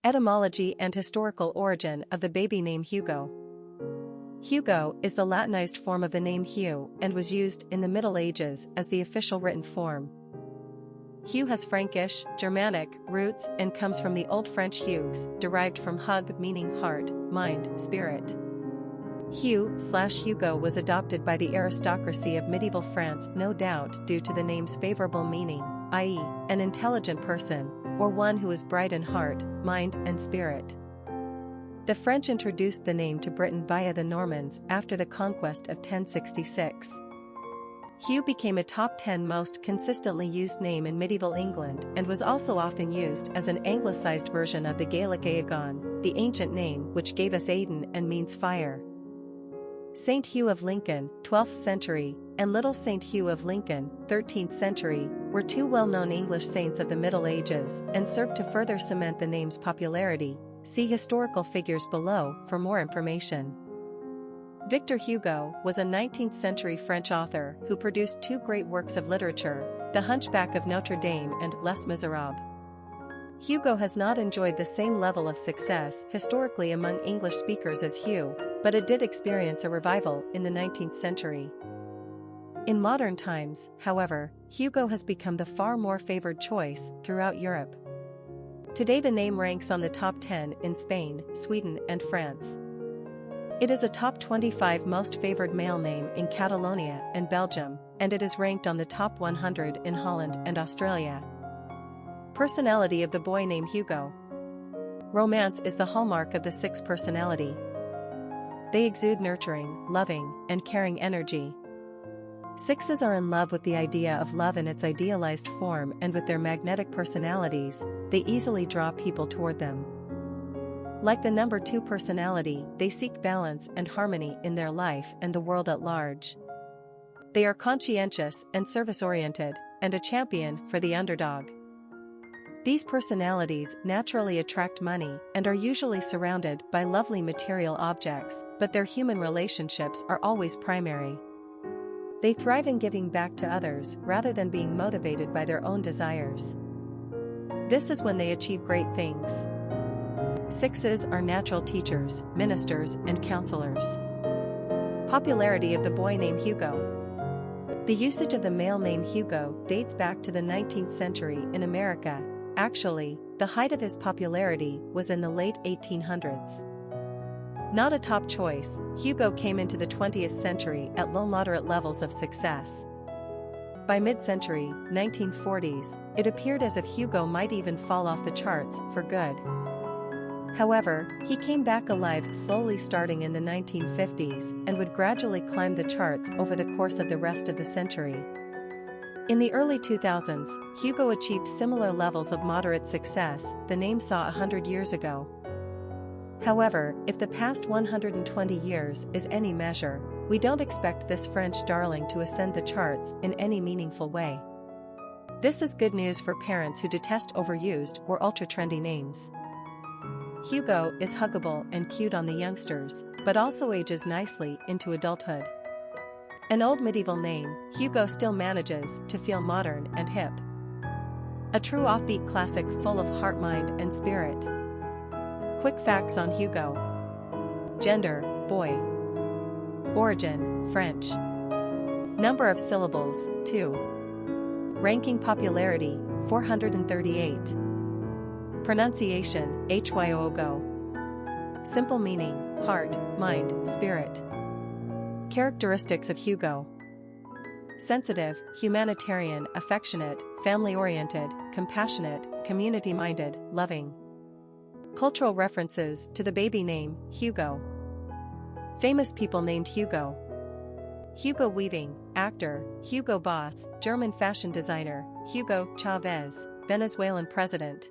Etymology and historical origin of the baby name Hugo. Hugo is the Latinized form of the name Hugh and was used in the Middle Ages as the official written form. Hugh has Frankish, Germanic roots and comes from the Old French Hugues, derived from hug meaning heart, mind, spirit. Hugh/Hugo was adopted by the aristocracy of medieval France, no doubt due to the name's favorable meaning, i.e., an intelligent person, or one who is bright in heart, mind and spirit. The French introduced the name to Britain via the Normans after the conquest of 1066. Hugh became a top 10 most consistently used name in medieval England and was also often used as an anglicized version of the Gaelic Aodh, the ancient name which gave us Aodh and means fire. Saint Hugh of Lincoln, 12th century, and Little Saint Hugh of Lincoln, 13th century, were two well-known English saints of the Middle Ages and served to further cement the name's popularity. See historical figures below for more information. Victor Hugo was a 19th century French author who produced two great works of literature, The Hunchback of Notre Dame and Les Miserables. Hugo has not enjoyed the same level of success historically among English speakers as Hugh, but it did experience a revival in the 19th century. In modern times, however, Hugo has become the far more favored choice throughout Europe. Today the name ranks on the top 10 in Spain, Sweden and France. It is a top 25 most favored male name in Catalonia and Belgium, and it is ranked on the top 100 in Holland and Australia. Personality of the boy named Hugo. Romance is the hallmark of the sixth personality. They exude nurturing, loving, and caring energy. Sixes are in love with the idea of love in its idealized form, and with their magnetic personalities, they easily draw people toward them. Like the number 2 personality, they seek balance and harmony in their life and the world at large. They are conscientious and service-oriented, and a champion for the underdog. These personalities naturally attract money and are usually surrounded by lovely material objects, but their human relationships are always primary. They thrive in giving back to others rather than being motivated by their own desires. This is when they achieve great things. Sixes are natural teachers, ministers, and counselors. Popularity of the boy named Hugo. The usage of the male name Hugo dates back to the 19th century in America. Actually, the height of his popularity was in the late 1800s. Not a top choice, Hugo came into the 20th century at low-moderate levels of success. By mid-century, 1940s, it appeared as if Hugo might even fall off the charts for good. However, he came back alive slowly starting in the 1950s and would gradually climb the charts over the course of the rest of the century. In the early 2000s, Hugo achieved similar levels of moderate success the name saw 100 years ago. However, if the past 120 years is any measure, we don't expect this French darling to ascend the charts in any meaningful way. This is good news for parents who detest overused or ultra-trendy names. Hugo is huggable and cute on the youngsters, but also ages nicely into adulthood. An old medieval name, Hugo still manages to feel modern and hip. A true offbeat classic full of heart, mind, and spirit. Quick facts on Hugo. Gender, boy. Origin, French. Number of syllables, 2. Ranking popularity, 438. Pronunciation, Hyogo. Simple meaning, heart, mind, spirit. Characteristics of Hugo. Sensitive, humanitarian, affectionate, family-oriented, compassionate, community-minded, loving. Cultural references to the baby name, Hugo. Famous people named Hugo. Hugo Weaving, actor, Hugo Boss, German fashion designer, Hugo Chávez, Venezuelan president.